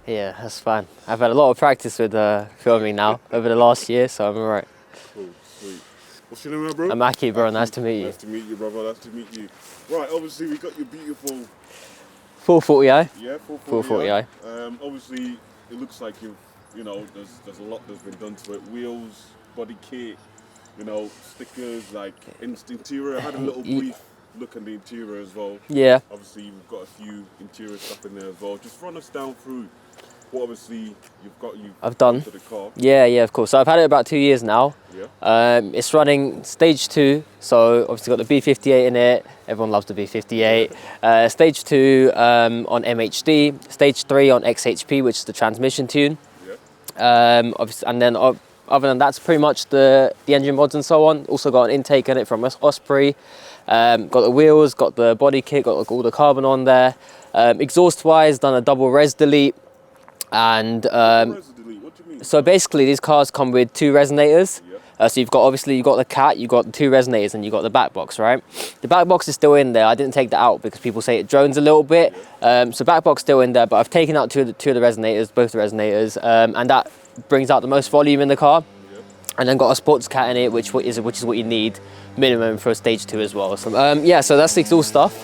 Yeah, that's fine. I've had a lot of practice with filming now over the last year, so I'm alright. Cool, sweet. What's your name, bro? I'm Aki, bro. Nice to meet you. Nice to meet you, brother. Nice to meet you. Right, obviously we got your beautiful 440i. Yeah, 440i. Obviously, it looks like there's a lot that's been done to it. Wheels, body kit, stickers, like interior. I had a little brief look at the interior as well. Yeah. Obviously, we've got a few interior stuff in there as well. Just run us down through what obviously I've done to the car. Yeah, of course. So I've had it about 2 years now. Yeah. It's running stage 2, so obviously got the B58 in it. Everyone loves the B58. Stage 2 on MHD, stage 3 on XHP, which is the transmission tune. Yeah. Obviously, and then other than that's pretty much the engine mods and so on. Also got an intake in it from Osprey. Got the wheels, got the body kit, got all the carbon on there. Exhaust wise, done a double res delete. And what do you mean? so basically these cars come with 2 resonators. So you've got the cat, you've got the 2 resonators, and you've got the back box, right? The back box is still in there. I didn't take that out because people say it drones a little bit. So back box still in there, but I've taken out two of the resonators, both the resonators, and that brings out the most volume in the car. And then got a sports cat in it, which is what you need minimum for a stage 2 as well. So so that's the exhaust stuff.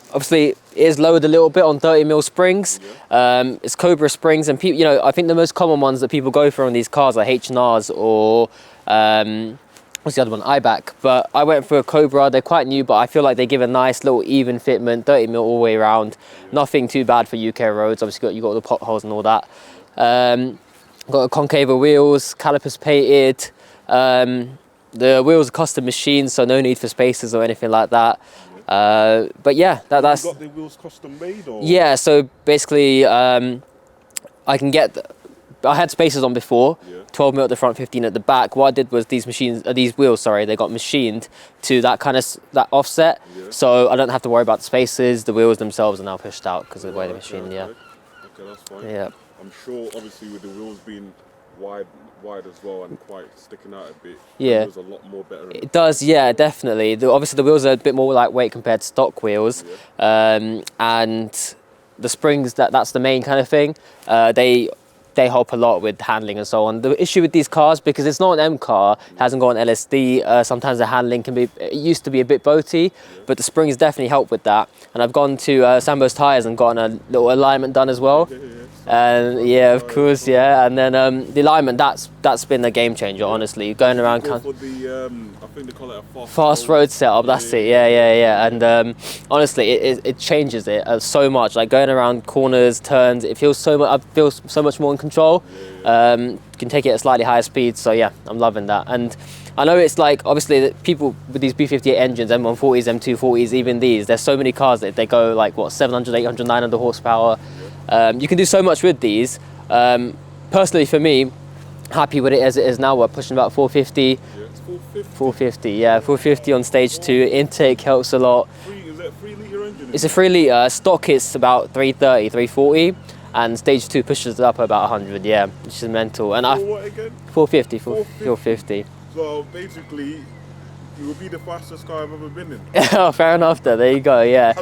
Obviously, it is lowered a little bit on 30mm springs. It's Cobra springs, and people, I think the most common ones that people go for on these cars are H&Rs or what's the other one? IBAC. But I went for a Cobra. They're quite new, but I feel like they give a nice little even fitment, 30mm all the way around. Nothing too bad for UK roads. Obviously, you got all the potholes and all that. Got a concave wheels, calipers painted. The wheels are custom machined, so no need for spacers or anything like that. But yeah, that's. You got the wheels custom made, or? Yeah, so basically, I had spacers on before, 12mm at the front, 15 at the back. What I did was these wheels, they got machined to that that offset, so I don't have to worry about the spacers. The wheels themselves are now pushed out because of the way they're machined. Okay, that's fine. Yeah. I'm sure, obviously, with the wheels being wide as well and quite sticking out a bit, yeah, it was a lot more better. It does, yeah, definitely. Obviously, the wheels are a bit more lightweight compared to stock wheels, and the springs, that's the main kind of thing. They help a lot with handling and so on. The issue with these cars, because it's not an M car, it hasn't got an LSD, sometimes the handling it used to be a bit boaty, but the springs definitely help with that. And I've gone to Sambo's Tyres and gotten a little alignment done as well. And yeah, of course, yeah. And then the alignment, that's been a game changer, honestly. Going around. For the, I think they call it a fast road setup. That's it. Yeah. And honestly, it changes it so much. Like going around corners, turns, it feels so much. I feel so much more in control. You can take it at slightly higher speeds. So yeah, I'm loving that. And I know it's like, obviously, that people with these B58 engines, M140s, M240s, even these, there's so many cars that they go like, 700, 800, 900 horsepower. You can do so much with these. Personally, for me, happy with it as it is now. We're pushing about 450. Yeah, it's 450. Yeah, 450 on stage 2. Intake helps a lot. Is that a 3-litre engine? It's a 3-litre. Stock is about 330, 340. And stage 2 pushes it up about 100, yeah, which is mental. And what again? 450. So basically, you will be the fastest car I've ever been in. Oh, fair enough there you go, yeah.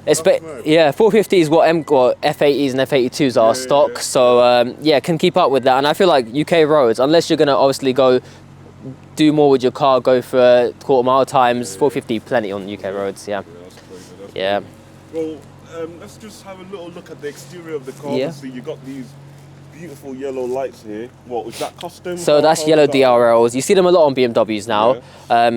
That's mad. Yeah, 450 is what F80s and F82s are stock, so can keep up with that. And I feel like UK roads, unless you're going to obviously go do more with your car, go for quarter-mile times, 450 plenty on UK roads, yeah. That's crazy. Yeah. Well, let's just have a little look at the exterior of the car. Yeah. Obviously, you got these beautiful yellow lights here. What was that custom? So that's yellow DRLs. You see them a lot on BMWs now.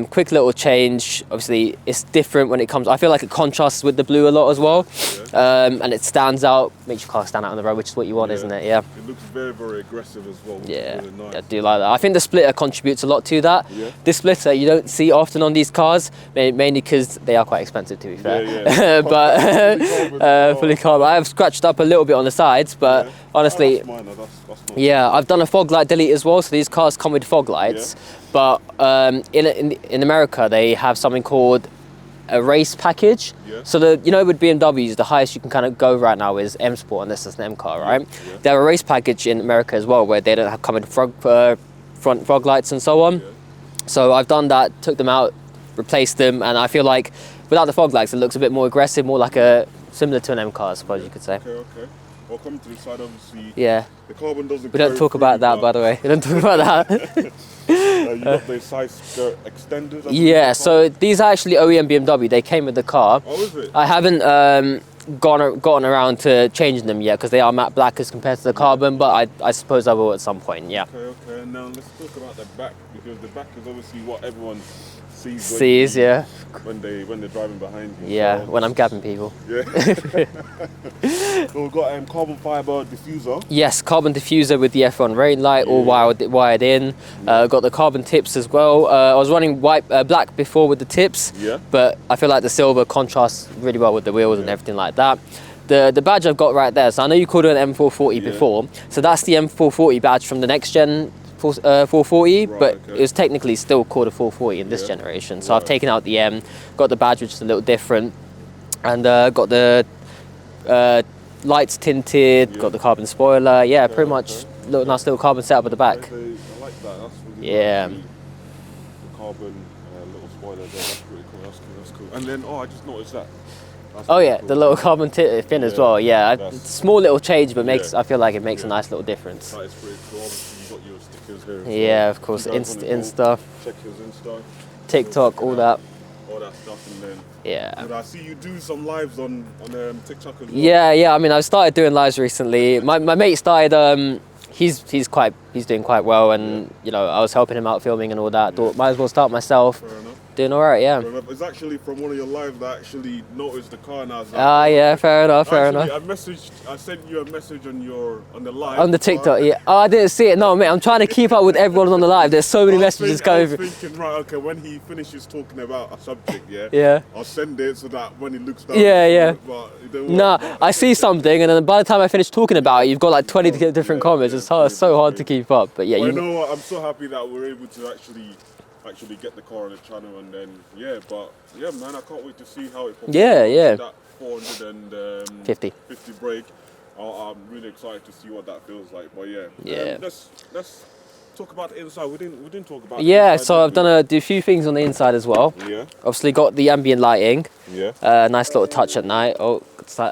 Quick little change. Obviously, it's different when it comes. I feel like it contrasts with the blue a lot as well, and it stands out. Makes your car stand out on the road, which is what you want, isn't it? Yeah. It looks very, very aggressive as well. Which Yeah. is really nice. Yeah, I do like that. I think the splitter contributes a lot to that. Yeah. This splitter you don't see often on these cars, mainly because they are quite expensive, to be fair. Yeah. But fully carbon. I have scratched up a little bit on the sides, but honestly. That's minor. That's not Yeah, I've done a fog light delete as well, so these cars come with fog lights. But in America, they have something called a race package. Yeah. So with BMWs, the highest you can kind of go right now is M Sport, unless it's an M car, right? Yeah. They have a race package in America as well, where they don't have come with front fog lights and so on. Yeah. So I've done that, took them out, replaced them, and I feel like without the fog lights, it looks a bit more aggressive, more like similar to an M car, I suppose you could say. Okay. Well, coming to the side, obviously. Yeah. The carbon doesn't. We don't talk about that, by the way. We don't talk about that. You got the side skirt extenders. Yeah, so these are actually OEM BMW. They came with the car. Oh, is it? I haven't gotten around to changing them yet because they are matte black as compared to the carbon, but I suppose I will at some point, yeah. Okay. And now let's talk about the back, because the back is obviously what everyone sees. When they're driving behind you. Yeah, so when I'm gabbing people. Yeah. So we've got carbon fiber diffuser. Yes, carbon diffuser with the F1 rain light, all wired in. Got the carbon tips as well. I was running black before with the tips, but I feel like the silver contrasts really well with the wheels and everything like that. The badge I've got right there, so I know you called it an M440 before, so that's the M440 badge from the next gen 440, but it was technically still called a 440 in this generation. So I've taken out the M, got the badge which is a little different, and got the lights tinted, got the carbon spoiler. Yeah, pretty much nice little carbon setup at the back. I like that. That's really yeah. Nice. The carbon little spoiler there. That's pretty cool. That's cool. And then I just noticed that. That's cool. The little carbon fin as well. Yeah, small little change, but I feel like it makes a nice little difference. That is pretty cool. Obviously, you got your stickers here. Yeah, of course. Insta. Check his Insta. TikTok, all that. All that stuff, and then. Yeah. And I see you do some lives on TikTok as well. Yeah. I mean, I've started doing lives recently. My mate started. He's doing quite well, and I was helping him out filming and all that. Thought might as well start myself. Fair enough. Doing all right, yeah. It's actually from one of your lives that I actually noticed the car, and I was like, yeah, fair enough. I sent you a message on the live. On the TikTok, yeah. Oh, I didn't see it. No, mate, I'm trying to keep up with everyone on the live. There's so many messages going through. I was thinking, right, okay, when he finishes talking about a subject, I'll send it so that when he looks down. But I see something, and then by the time I finish talking about it, you've got like 20 different comments. It's so hard to keep up. But yeah, you know what? I'm so happy that we're able to actually get the car on the channel, and then man, I can't wait to see how it performs. That 450 brake. I'm really excited to see what that feels like. But let's talk about the inside. We didn't talk about. So I've done a few things on the inside as well. Obviously got the ambient lighting. Nice little touch at night.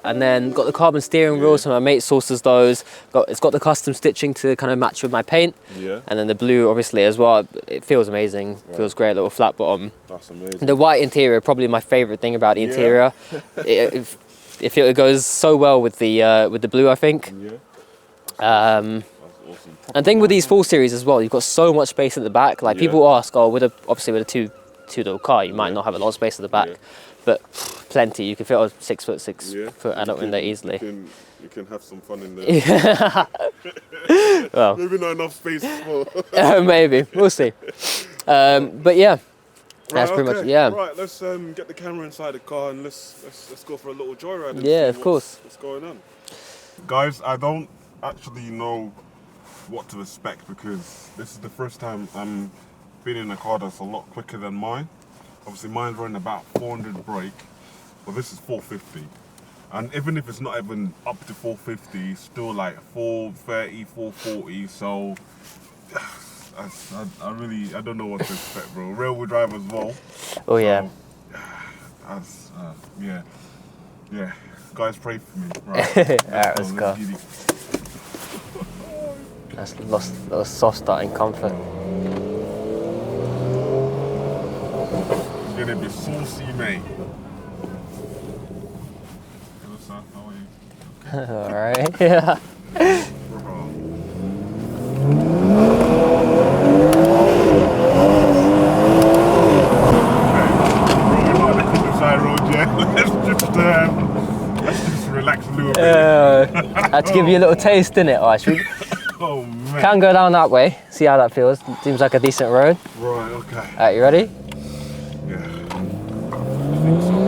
And then got the carbon steering wheel, so my mate sources those. It's got the custom stitching to kind of match with my paint. And then the blue, obviously, as well. It feels amazing. Feels great, little flat bottom. That's amazing. The white interior, probably my favourite thing about the interior. It goes so well with the blue, I think. That's awesome. And thing with these full series as well, you've got so much space at the back. Like people ask, with a two-door car, you might not have a lot of space at the back. But plenty. You can fit a 6'6" adult in there easily. You can have some fun in there. Well, maybe not enough space for. Maybe we'll see. But yeah, that's pretty much Right, let's get the camera inside the car and let's go for a little joyride. And see of course. What's going on, guys? I don't actually know what to expect because this is the first time I'm being in a car that's a lot quicker than mine. Obviously mine's running about 400 brake, but this is 450. And even if it's not even up to 450, it's still like 430, 440. So I don't know what to expect, bro. Rear wheel drive as well. Oh yeah. Yeah. Guys, pray for me. Right. Alright, let's go. That's lost a little soft starting comfort. It's gonna be saucy, mate. Hello, sir. How are you? Okay. Alright, yeah. Bro. to give you a little taste, innit? Alright, should we Oh man. can go down that way, see how that feels. Seems like a decent road. Right, okay. Alright, you ready? Yeah. I think so.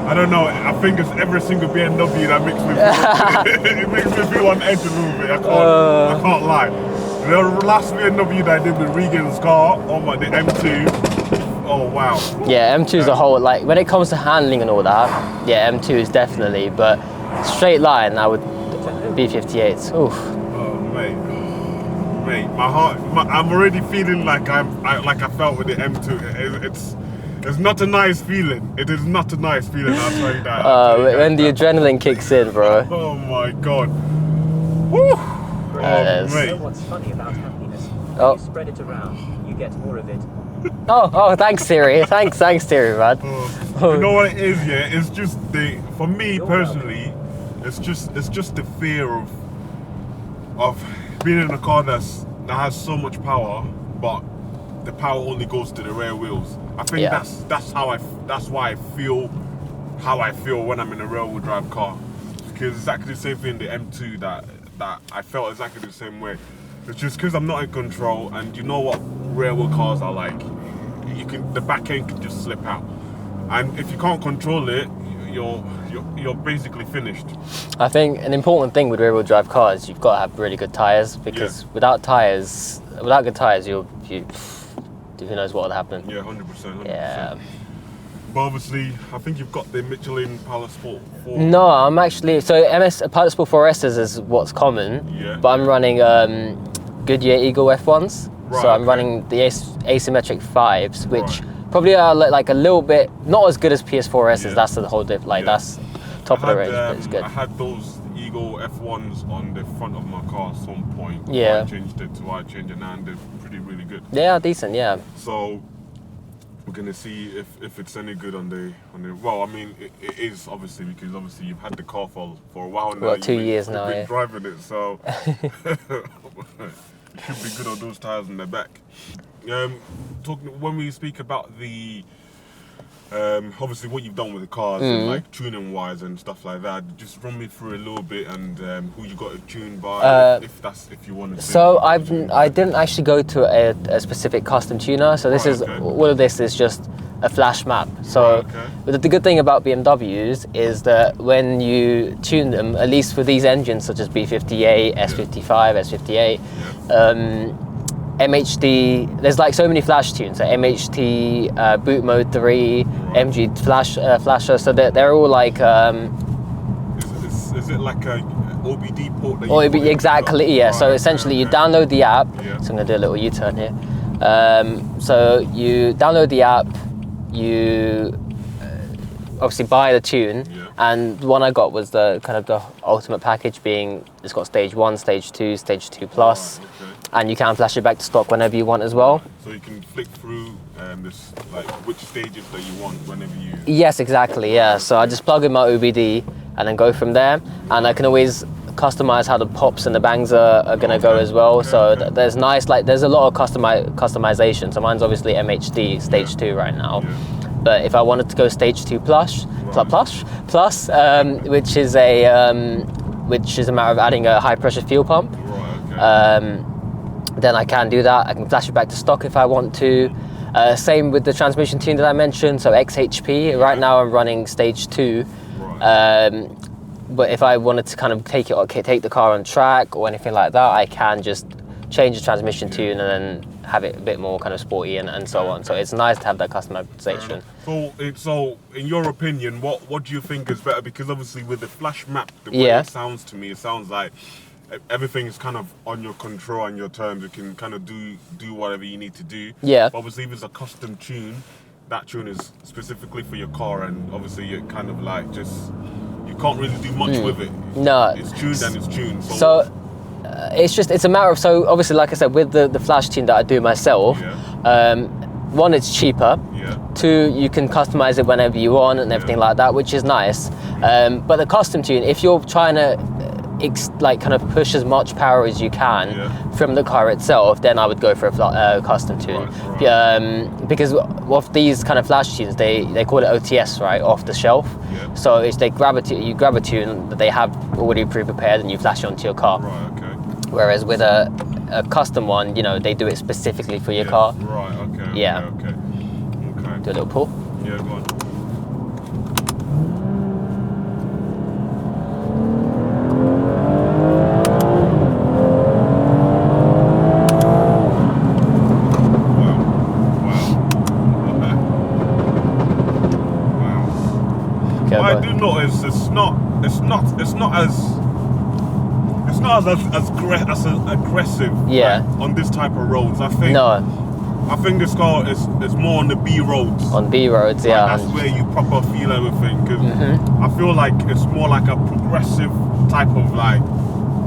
I don't know. I think it's every single BMW that makes me feel, it makes me feel on edge a little bit. I can't lie. The last BMW that I did with Regan's car, the M2. Oh wow. Yeah, M2 is a whole, like, when it comes to handling and all that, yeah, M2 is definitely, but straight line, I would B58s. Oof. Oh mate, my heart. I'm already feeling like I felt with the M2. It's not a nice feeling. It is not a nice feeling, I'll tell you that. When the adrenaline kicks in, bro. Oh my god. Woo! Yes. Mate. You know what's funny about happiness? Oh. You spread it around, you get more of it. Oh, thanks Siri. thanks Siri, man. You know what it is, yeah? It's just for me personally, it's just the fear of being in a car that has so much power, but the power only goes to the rear wheels. I think that's why I feel how I feel when I'm in a rear wheel drive car, because it's exactly the same thing. The M2 that I felt exactly the same way. It's just because I'm not in control, and you know what rear wheel cars are like. The back end can just slip out, and if you can't control it, you're basically finished. I think an important thing with rear wheel drive cars, you've got to have really good tyres, because without good tyres, who knows what will happen. Yeah, 100%. Yeah. But obviously, I think you've got the Michelin Pilot Sport 4. No, I'm actually, so Pilot Sport 4S's is what's common, Yeah. but I'm running Goodyear Eagle F1s. Right, So I'm okay. running the asymmetric 5s, which probably are like a little bit, not as good as PS4S's, that's the whole that's top of the range, but it's good. I had those Eagle F1s on the front of my car at some point. Yeah. I changed it to what I changed it now, and they're really good. Yeah, decent, yeah. So we're gonna see if it's any good on the. Well, I mean, it is obviously, because obviously you've had the car for a while now. Well, 2 years now, You've been yeah. driving it, so it should be good on those tires in the back. When we speak about the obviously what you've done with the cars and like tuning wise and stuff like that, just run me through a little bit, and who you got it tuned by, if you wanted to. So I didn't actually go to a specific custom tuner. So this all of this is just a flash map. So but the good thing about BMWs is that when you tune them, at least for these engines such as B58, S55, S58, MHD, there's like so many flash tunes, so MHT, boot mode 3, MG flasher, so they're all like is it like a OBD port that you exactly, yeah. So essentially you download the app. Yeah. So I'm gonna do a little U-turn here. So you download the app, you obviously buy the tune, and the one I got was the kind of the ultimate package, being it's got stage 1, stage 2, stage 2 plus. And you can flash it back to stock whenever you want as well. So you can flick through this, like which stages that you want whenever you. Yes, exactly. Yeah. So I just plug in my OBD and then go from there, and I can always customize how the pops and the bangs are going to go as well. So there's there's a lot of customization. So mine's obviously MHD stage 2 right now. But if I wanted to go stage 2 plus, which is a matter of adding a high pressure fuel pump. Then I can do that. I can flash it back to stock if I want to. Same with the transmission tune that I mentioned, so XHP. Right now I'm running stage 2. But if I wanted to kind of take the car on track or anything like that, I can just change the transmission tune and then have it a bit more kind of sporty and so on. So it's nice to have that customization. So in your opinion, what do you think is better? Because obviously with the flash map, the way it sounds to me, it sounds like everything is kind of on your control and your terms. You can kind of do whatever you need to do. Yeah. But obviously, if it's a custom tune, that tune is specifically for your car, and obviously you kind of like you can't really do much with it. No. It's tuned and it's tuned. It's a matter of, so obviously, like I said, with the flash tune that I do myself, one, it's cheaper. Yeah. Two, you can customize it whenever you want and everything like that, which is nice. But the custom tune, if you're trying to like kind of push as much power as you can from the car itself, then I would go for a custom tune. Right. Because of these kind of flash tunes, they call it OTS, right, off the shelf. Yeah. So it's you grab a tune that they have already pre-prepared and you flash it onto your car. Right, okay. Whereas with a custom one, you know, they do it specifically for your car. Right, okay. Yeah. Okay. Do a little pull. Yeah, go on. Okay, I do notice it's not as aggressive Yeah. like, on this type of roads. I think this car is more on the B roads. On B roads, yeah. That's where you proper feel everything. Because Mm-hmm. I feel like it's more like a progressive type of like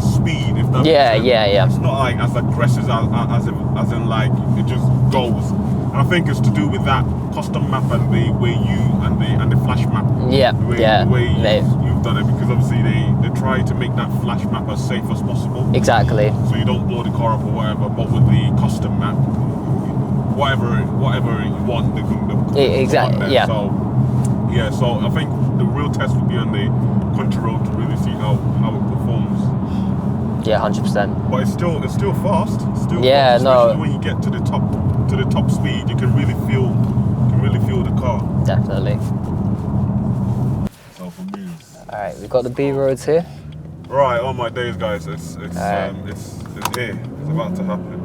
speed. If that Yeah, makes sense. yeah. It's not like as aggressive as in like it just goes. And I think it's to do with that custom map and the way and the flash map. Yeah, The way, yeah. The way you've done it, because obviously they try to make that flash map as safe as possible. Exactly. So you don't blow the car up or whatever. But with the custom map, whatever you want, they can Exactly. there. Yeah. So I think the real test would be on the country road to really see how it performs. Yeah, 100%. But it's still fast. Yeah, fast, no. especially when you get to the top speed, you can really feel the car. Definitely. So for me, All right, we've got the B roads here. right, all my days, guys. It's here. It's about to happen.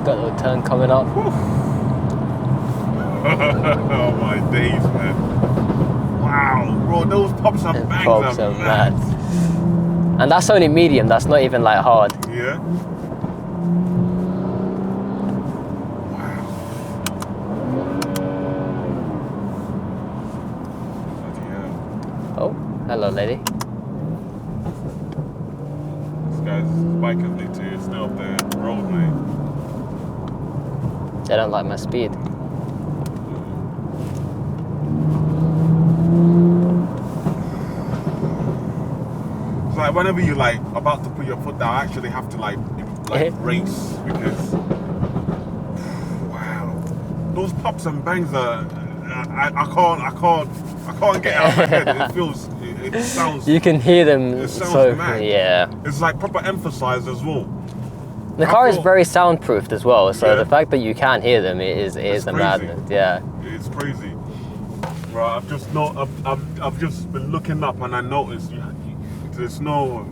Got a little turn coming up. Oh my days, man! Wow, bro, those pops and bangs Pops are are mad. mad. And that's only medium. That's not even like hard. Yeah. Oh, hello, lady. This guy's bikers need to stay off the road, mate. They don't like my speed. It's like whenever you like about to put your foot down, I actually have to like race because wow, those pops and bangs are I can't get out of my head. It sounds. You can hear them. It sounds So mad. yeah. It's like proper emphasized as well. The car is very soundproofed as well, so Yeah. the fact that you can hear them is a crazy. madness. Yeah. It's crazy. Right, I've just been looking up and I noticed there's no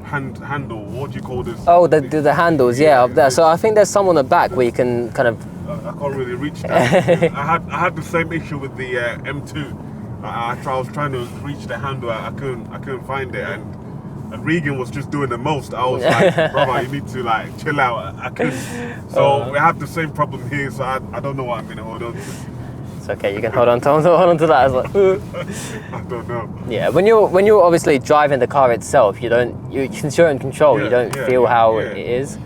handle. What do you call this? Oh, the handles, yeah, up there. So I think there's some on the back where you can kind of. I can't really reach that. I had the same issue with the M2. I was trying to reach the handle. I couldn't find it, and Regan was just doing the most. I was like, brother, you need to like chill out. I couldn't. So we have the same problem here. So I don't know what I'm gonna hold on to. It's okay. You can hold on to that. It's like, I don't know. yeah. When you're obviously driving the car itself, since you're in control, you don't feel how it is.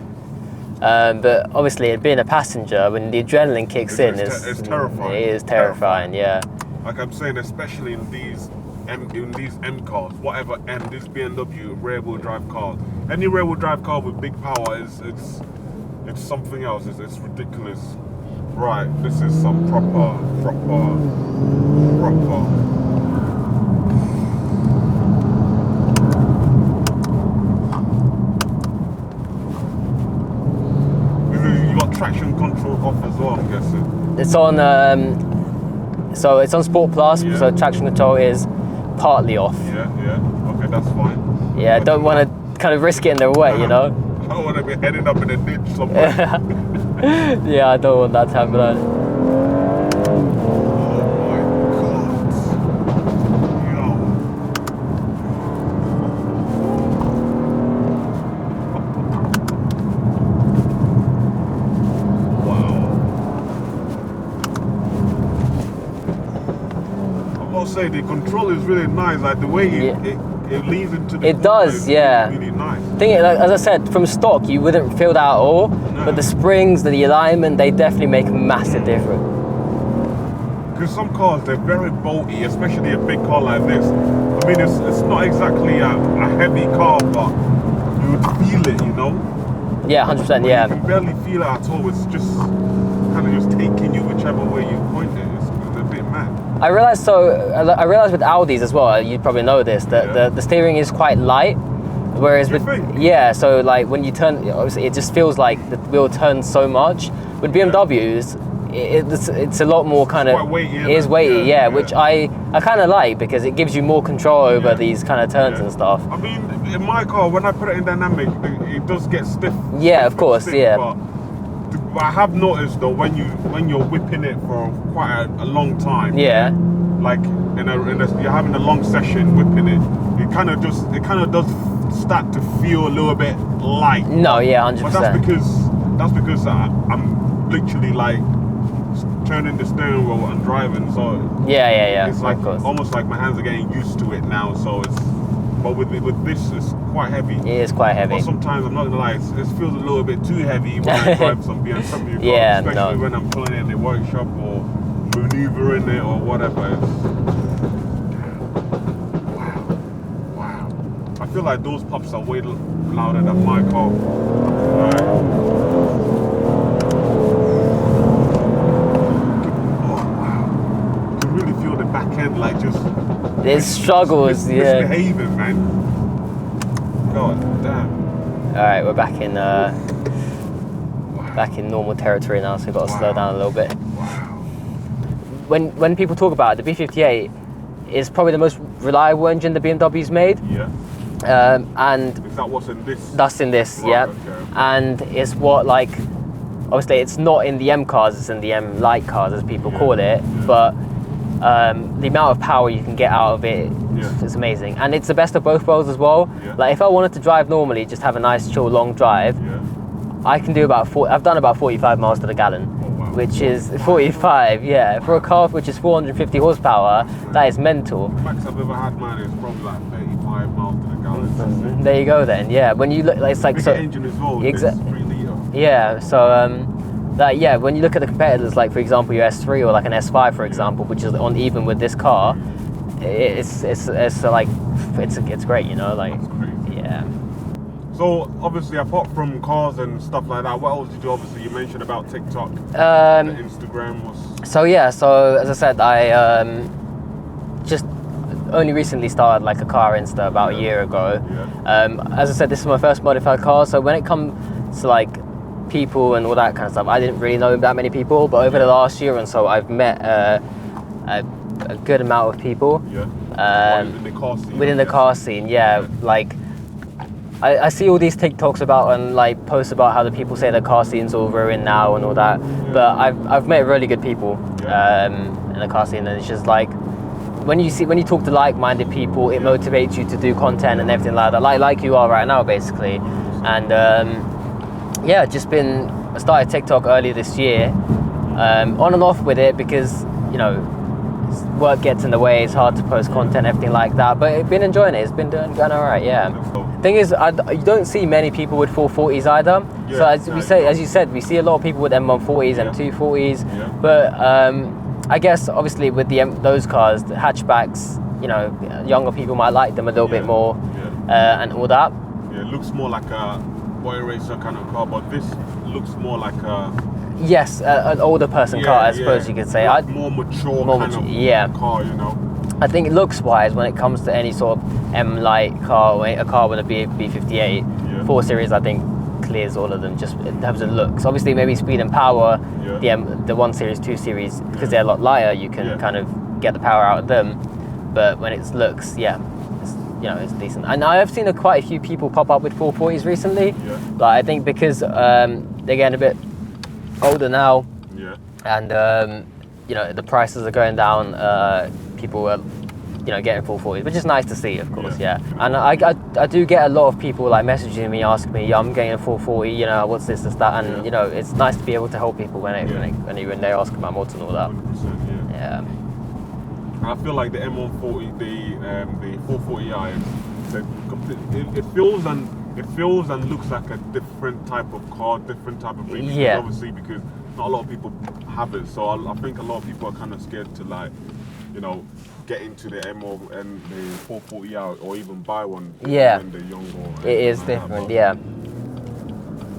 But obviously, being a passenger, when the adrenaline kicks in, it's terrifying. It is terrifying, yeah. Like I'm saying, especially in these M cars, whatever M, this BMW rear-wheel drive car. Any rear-wheel drive car with big power it's something else. It's ridiculous. Right, this is some proper. You got traction control off as well, I'm guessing. It's on. So it's on Sport Plus. Yeah. So traction control is partly off. Yeah. Okay, that's fine. Yeah, don't want to kind of risk it in their way, you know. I don't want to be heading up in a ditch somewhere. Yeah, I don't want that to happen. Oh my God. Yo. Wow. say the control is really nice. Like the way it leads into the It corner does, is yeah. really nice. Like, as I said, from stock you wouldn't feel that at all, but the springs, the alignment, they definitely make a massive difference. Because some cars, they're very bolty, especially a big car like this. I mean, it's not exactly a heavy car, but you would feel it, you know? Yeah, 100%, yeah. You can barely feel it at all. It's just kind of just taking you whichever way you point it. It's a bit mad. I realized with Audis as well, you probably know this, that the steering is quite light. Whereas so like when you turn, obviously it just feels like the wheel turns so much. With BMWs, it's a lot more kind of, it is weighty, which I kind of like because it gives you more control over these kind of turns and stuff. I mean, in my car, when I put it in dynamic, it does get stiff. Yeah, of course, stiff, But I have noticed though, when you're whipping it for quite a long time, like you're having a long session whipping it, it kind of does start to feel a little bit light. No, yeah, 100%. But that's because I'm literally like turning the steering wheel and driving, so it's like almost like my hands are getting used to it now. So but with this, it's quite heavy. It is quite heavy. But sometimes I'm not gonna lie, it feels a little bit too heavy when I drive some BMW cars, especially when I'm pulling it in the workshop or maneuvering it or whatever. Wow. I feel like those pops are way louder than my car. Back end, like just there's struggles, misbehaving, man. God damn. All right, we're back in normal territory now, so we've got to slow down a little bit. Wow. When people talk about it, the B58 is probably the most reliable engine the BMW's made. Yeah. And is that what's in this? That's in this, right, Okay. Okay. And it's what, like, obviously it's not in the M cars, it's in the M light cars as people call it, but the amount of power you can get out of it is amazing, and it's the best of both worlds as well. Like if I wanted to drive normally, just have a nice chill long drive, I can do I've done about 45 miles to the gallon, which is 45, for a car which is 450 horsepower. That is mental. The max I've ever had, man, is probably like 35 miles to the gallon. There you go then. When you look, it's like bigger engine as well. Exactly. 3 litre. When you look at the competitors, like for example your S3 or like an S5 for example, which is on even with this car, it's great, you know, like. That's crazy. So obviously, apart from cars and stuff like that, what else did you? Obviously, you mentioned about TikTok, Instagram was. So as I said, I just only recently started like a car Insta about a year ago. As I said, this is my first modified car, so when it comes to like people and all that kind of stuff, I didn't really know that many people, but over the last year and so I've met a good amount of people within the car scene. Like I see all these TikToks about and like posts about how the people say the car scene's all ruined now and all that, but I've met really good people in the car scene, and it's just like when you talk to like-minded people, it motivates you to do content and everything like that, like you are right now basically. And I started TikTok earlier this year, on and off with it because, you know, work gets in the way, it's hard to post content, everything like that, but I've been enjoying it, it's been going alright, Thing is, you don't see many people with 440s either, so as you said, we see a lot of people with M140s, M240s, but I guess obviously with those cars, the hatchbacks, you know, younger people might like them a little bit more, and all that. It looks more like a boy racer kind of car, but this looks more like a an older person car, I suppose you could say. More mature kind of car, you know. I think looks wise, when it comes to any sort of M light car or a car with a B58, 4 Series I think clears all of them just in terms of looks. Obviously maybe speed and power, the 1 Series, 2 Series, because they're a lot lighter, you can kind of get the power out of them, but when it's looks, it's decent. And I have seen quite a few people pop up with 440s recently. Like I think because they're getting a bit older now, and the prices are going down. People are, getting 440s, which is nice to see, of course. And I do get a lot of people like messaging me, asking me, I'm getting a 440. What's this, that, and it's nice to be able to help people when they ask about mods and all that. 100%, And I feel like the M140, the 440i, it feels and looks like a different type of car, different type of thing. Yeah. Obviously, because not a lot of people have it, so I think a lot of people are kind of scared to like, you know, get into the M1 and the 440i or even buy one. Yeah. When they're young or It is like different, that. yeah.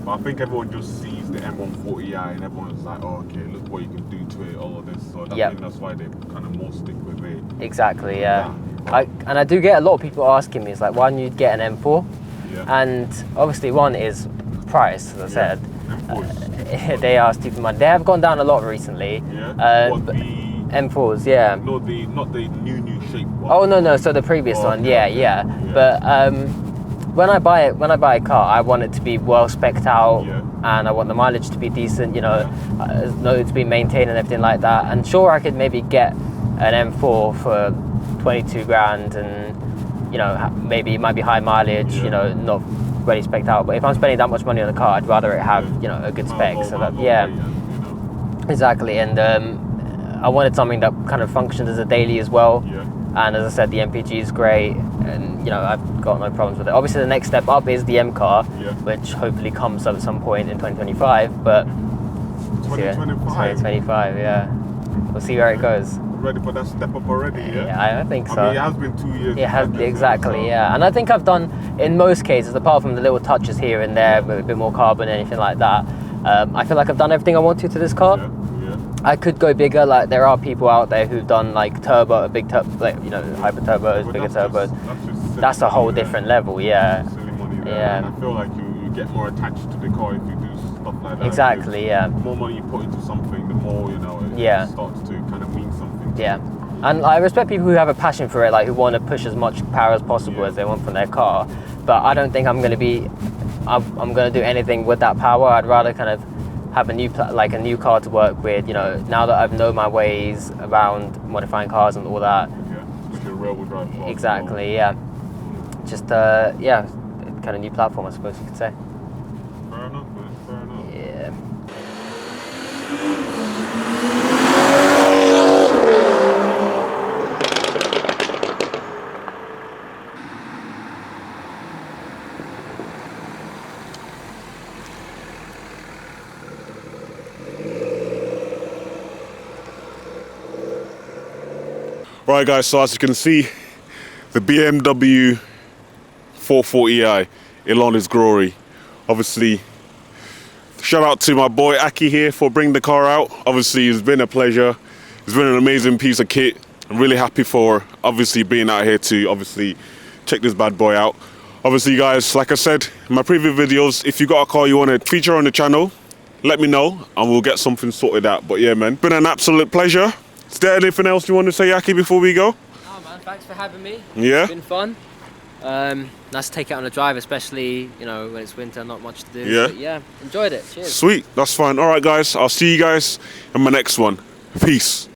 But I think everyone just sees the M140i and everyone's like, oh, okay, look what you can do to it, all of this. So I think that's why they kind of more stick with it. Exactly, yeah. I do get a lot of people asking me, it's like, why don't you get an M4? Yeah. And obviously one is price, as I said. M4s. They are stupid money. They have gone down a lot recently. Yeah. What, the M4s, yeah. No, not the new shape one. Oh no, so the previous one, yeah. But when I buy a car, I want it to be well spec'd out, and I want the mileage to be decent, you know, to be maintained and everything like that. And sure, I could maybe get an M4 for 22 grand, and you know, maybe it might be high mileage, you know, not really spec'd out. But if I'm spending that much money on a car, I'd rather it have, you know, a good spec. So that, exactly. And I wanted something that kind of functions as a daily as well. And as I said, the MPG is great, and you know, I've got no problems with it. Obviously, the next step up is the M car, which hopefully comes at some point in 2025. But 2025, yeah. We'll see where it goes. Ready for that step up already, yeah? Yeah, I think so. I mean, it has been 2 years. It has, exactly, yeah. And I think I've done, in most cases, apart from the little touches here and there, with a bit more carbon and anything like that, I feel like I've done everything I want to this car. I could go bigger. Like, there are people out there who've done like turbo, big turbo, like, you know, hyper turbos, bigger turbos. That's a whole different level, yeah. Silly money there. And I feel like you get more attached to the car if you do stuff like that. Exactly, yeah. The more money you put into something, the more, you know, it starts to kind of mean something. Yeah. And I respect people who have a passion for it, like who want to push as much power as possible as they want from their car. But I don't think I'm going to do anything with that power. I'd rather kind of have a new car to work with, you know, now that I've known my ways around modifying cars and all that. Yeah, just a rear-wheel drive car. Exactly, yeah. Just, kind of new platform, I suppose you could say. Fair enough, man, fair enough. Yeah. Right guys, so as you can see, the BMW 440i in all its glory. Obviously, shout out to my boy Aki here for bringing the car out. Obviously, it's been a pleasure. It's been an amazing piece of kit. I'm really happy for obviously being out here to obviously check this bad boy out. Obviously guys, like I said in my previous videos, if you got a car you want to feature on the channel, let me know and we'll get something sorted out. But yeah man, been an absolute pleasure. Is there anything else you want to say, Aki, before we go? Oh man, thanks for having me. Yeah. It's been fun. Nice to take it on a drive, especially, you know, when it's winter, not much to do. Yeah. But yeah, enjoyed it. Cheers. Sweet, that's fine. All right guys, I'll see you guys in my next one. Peace.